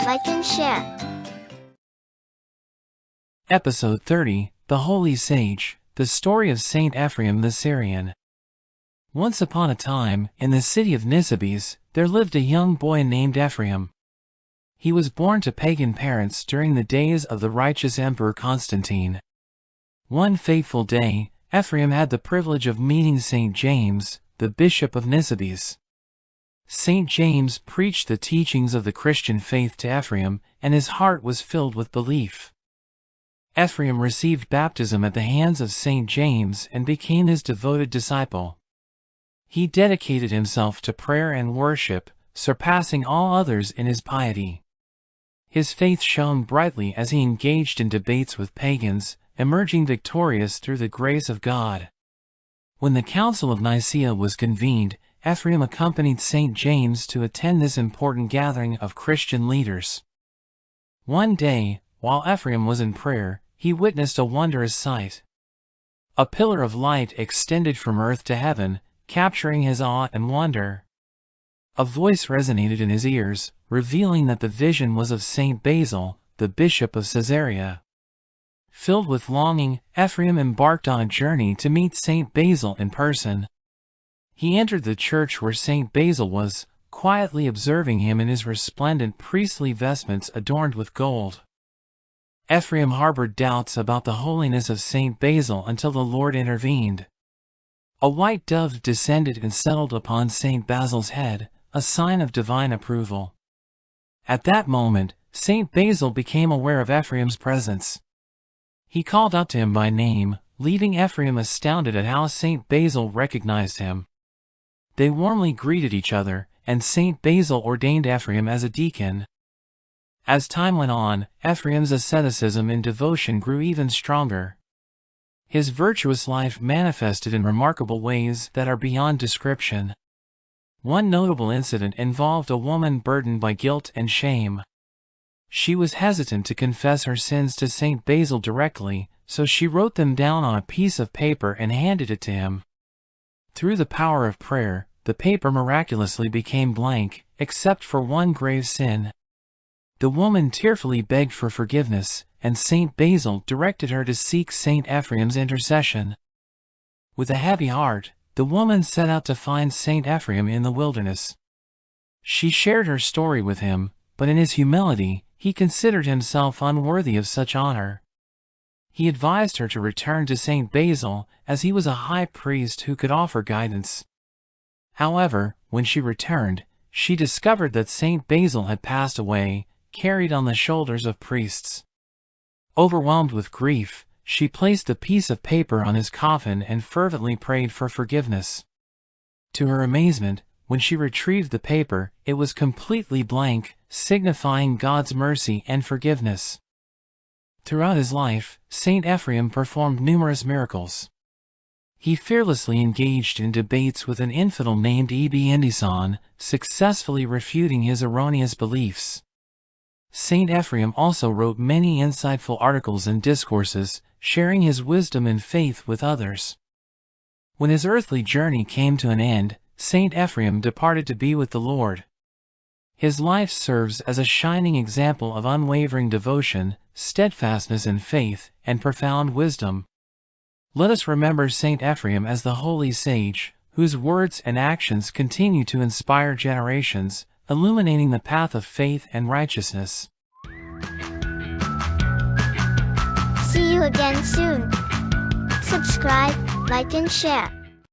like and share. Episode 30, The Holy Sage, the story of Saint Ephraem the Syrian. Once upon a time, in the city of Nissibis, there lived a young boy named Ephraem. He was born to pagan parents during the days of the righteous Emperor Constantine. One fateful day, Ephraem had the privilege of meeting Saint James, the Bishop of Nissibis. Saint James preached the teachings of the Christian faith to Ephraem, and his heart was filled with belief. Ephraem received baptism at the hands of Saint James and became his devoted disciple. He dedicated himself to prayer and worship, surpassing all others in his piety. His faith shone brightly as he engaged in debates with pagans, emerging victorious through the grace of God. When the Council of Nicaea was convened, Ephraem accompanied Saint James to attend this important gathering of Christian leaders. One day, while Ephraem was in prayer, he witnessed a wondrous sight. A pillar of light extended from earth to heaven, capturing his awe and wonder. A voice resonated in his ears, revealing that the vision was of Saint Basil, the Bishop of Caesaria. Filled with longing, Ephraem embarked on a journey to meet Saint Basil in person. He entered the church where Saint Basil was, quietly observing him in his resplendent priestly vestments adorned with gold. Ephraem harbored doubts about the holiness of Saint Basil until the Lord intervened. A white dove descended and settled upon Saint Basil's head, a sign of divine approval. At that moment, Saint Basil became aware of Ephraem's presence. He called out to him by name, leaving Ephraem astounded at how Saint Basil recognized him. They warmly greeted each other, and Saint Basil ordained Ephraem as a deacon. As time went on, Ephraem's asceticism and devotion grew even stronger. His virtuous life manifested in remarkable ways that are beyond description. One notable incident involved a woman burdened by guilt and shame. She was hesitant to confess her sins to Saint Basil directly, so she wrote them down on a piece of paper and handed it to him. Through the power of prayer, the paper miraculously became blank, except for one grave sin. The woman tearfully begged for forgiveness, and Saint Basil directed her to seek Saint Ephraem's intercession. With a heavy heart, the woman set out to find Saint Ephraem in the wilderness. She shared her story with him, but in his humility, he considered himself unworthy of such honor. He advised her to return to Saint Basil, as he was a high priest who could offer guidance. However, when she returned, she discovered that Saint Basil had passed away, carried on the shoulders of priests. Overwhelmed with grief, she placed the piece of paper on his coffin and fervently prayed for forgiveness. To her amazement, when she retrieved the paper, it was completely blank, signifying God's mercy and forgiveness. Throughout his life, Saint Ephraem performed numerous miracles. He fearlessly engaged in debates with an infidel named Abib, successfully refuting his erroneous beliefs. Saint Ephraem also wrote many insightful articles and discourses, sharing his wisdom and faith with others. When his earthly journey came to an end, Saint Ephraem departed to be with the Lord. His life serves as a shining example of unwavering devotion, steadfastness in faith, and profound wisdom. Let us remember Saint Ephraem as the holy sage, whose words and actions continue to inspire generations, illuminating the path of faith and righteousness. See you again soon. Subscribe, like and share.